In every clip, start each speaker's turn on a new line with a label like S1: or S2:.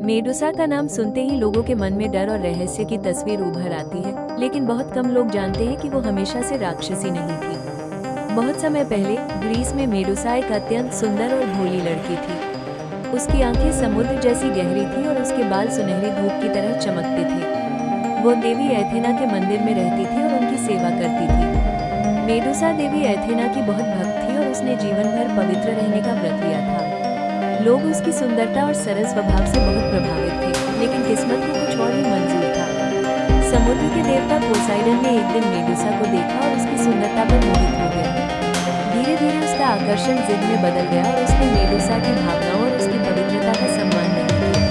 S1: Medusa का नाम सुनते ही लोगों के मन में डर और रहस्य की तस्वीर उभर आती है, लेकिन बहुत कम लोग जानते हैं कि वो हमेशा से राक्षसी नहीं थी। बहुत समय पहले ग्रीस में मेडुसा एक अत्यंत सुंदर और भोली लड़की थी। उसकी आंखें समुद्र जैसी गहरी थी और उसके बाल सुनहरी धूप की तरह चमकते थे। वो देवी एथेना के मंदिर में रहती थी और उनकी सेवा करती थी। मेडुसा देवी एथेना की बहुत भक्त थी और उसने जीवन भर पवित्र रहने का व्रत लिया था। लोग उसकी सुंदरता और सरल स्वभाव से बहुत प्रभावित थे, लेकिन किस्मत को कुछ और ही मंजूर था। समुद्र के देवता पोसाइडन ने एक दिन मेडुसा को देखा और उसकी सुंदरता पर मोहित हो गया। धीरे धीरे उसका आकर्षण जिद में बदल गया और उसने मेडुसा की भावनाओं और उसकी पवित्रता का सम्मान नहीं किया।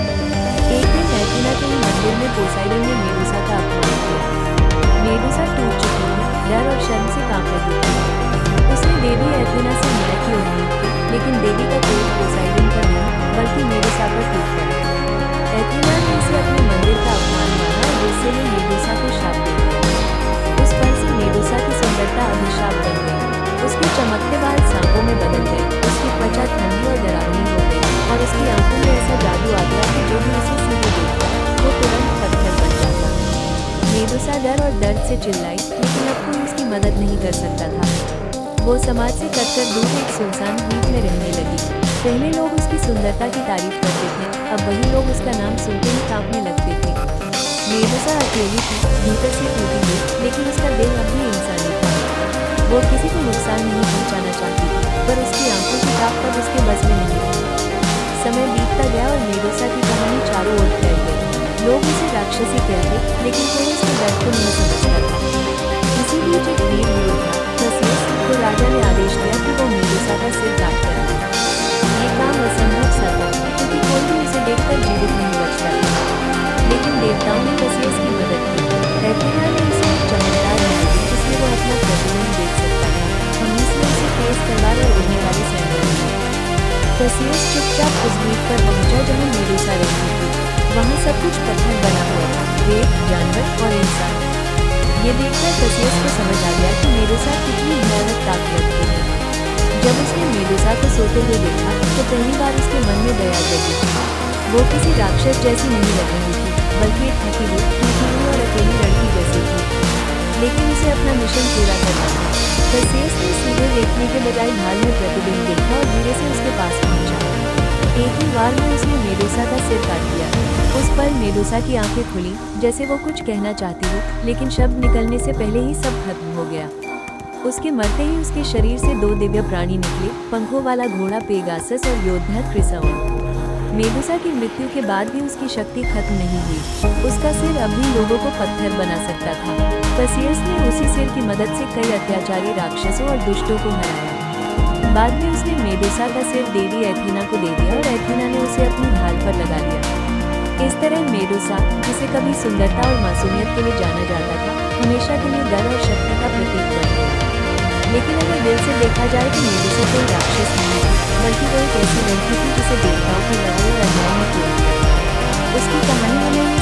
S1: एक दिन एथेना के मंदिर में पोसाइडन ने मेडुसा का अपमान किया। मेडुसा टूट चुकी थी, डर और शर्म से कांप रही थी। उसने देवी एथेना से न्याय की उम्मीद की, लेकिन देवी का क्रोध पोसाइडन पर नहीं बल्कि मेडुसा पर टूट पड़ा। एथेना ने उसे अपने मंदिर का अपमान माना और गुस्से में मेडुसा को शाप दे दिया। उस पल से मेडुसा की सुंदरता अभिशाप बन गई। उसके चमकते बाल सांपों में बदल गए, उसकी त्वचा ठंडी और डरावनी हो गई और उसकी आंखों में ऐसा जादू आ गया कि जो भी उसे सीधे देखता वो तुरंत पत्थर बन जाता। मेडुसा डर और दर्द से चिल्लाई, लेकिन अब कोई उसकी मदद नहीं कर सकता था। वो समाज से कटकर दूर एक सुनसान द्वीप में रहने लगी। पहले लोग उसकी सुंदरता की तारीफ करते थे, अब वही लोग उसका नाम सुनते ही कांपने लगते थे। मेडुसा अकेली थी, भीतर से टूटी हुई, लेकिन उसका दिल अब भी इंसानी था। वो किसी को नुकसान नहीं पहुंचाना चाहती थी, पर उसकी आंखों की ताक पर उसके बस में नहीं थी। समय बीतता गया और मेडुसा की कहानी चारों ओर फैल गई। लोग उसे राक्षसी कहते, लेकिन कोई उसके दर्द को नहीं समझता था। इसी बीच एक वीर युवक था, थेसियस, तो राजा ने आदेश दिया कि वो मेडुसा का सिर काट कर दे। ये काम असंभव सा था, क्योंकि कोई भी उसे देखकर जीवित नहीं बचता था। लेकिन देवताओं ने थेसियस की मदद की। एथेना ने उसे एक चमकदार महल दी, जिसमें वो अपना प्रतिबिंब देख सकता था। हमीस ने उसे तेज तलवार और उड़ने वाले सैंडल दिए। थेसियस चुपचाप उस द्वीप पर पहुंचा जहां मेडुसा रहती थी। वहां सब कुछ पत्थर बना हुआ था, पेड़, जानवर और इंसान। ये देखकर थेसियस को समझ आ गया कि मेडुसा कितनी भयानक ताकत है। जब उसने मेडुसा को सोते हुए देखा, तो पहली बार उसके मन में दया जगी। वो किसी राक्षस जैसी नहीं लग रही थी, बल्कि एक थकी हुई, टूटी हुई और अकेली लड़की जैसी थी। लेकिन उसे अपना मिशन पूरा करना था। थेसियस ने सीधे देखने के बजाय ढाल में प्रतिबिंब देखा और धीरे से उसके पास पहुंचा। एक ही बार में उसने मेडुसा का सिर काट दिया। उस पल मेडुसा की आंखें खुली, जैसे वो कुछ कहना चाहती हो, लेकिन शब्द निकलने से पहले ही सब खत्म हो गया। उसके मरते ही उसके शरीर से दो दिव्य प्राणी निकले, पंखों वाला घोड़ा पेगासस और योद्धा क्रिसाओन। मेडुसा की मृत्यु के बाद भी उसकी शक्ति खत्म नहीं हुई। उसका सिर अब भी लोगों को पत्थर बना सकता था। थेसियस ने उसी सिर की मदद से कई अत्याचारी राक्षसों और दुष्टों को हराया। बाद में उसने मेडुसा का सिर देवी एथेना को दे दिया और एथेना ने उसे अपनी ढाल पर लगा लिया। इस तरह मेडुसा, जिसे कभी सुंदरता और मासूमियत के लिए जाना जाता था, हमेशा के लिए डर और शक्ति का प्रतीक बन गया। लेकिन अगर दिल से देखा जाए तो मेडुसा कोई राक्षस नहीं थी, बल्कि वो एक ऐसी लड़की थी जिसे देवताओं की लड़ाई और अन्याय में किया। उसकी कहानी हमें ये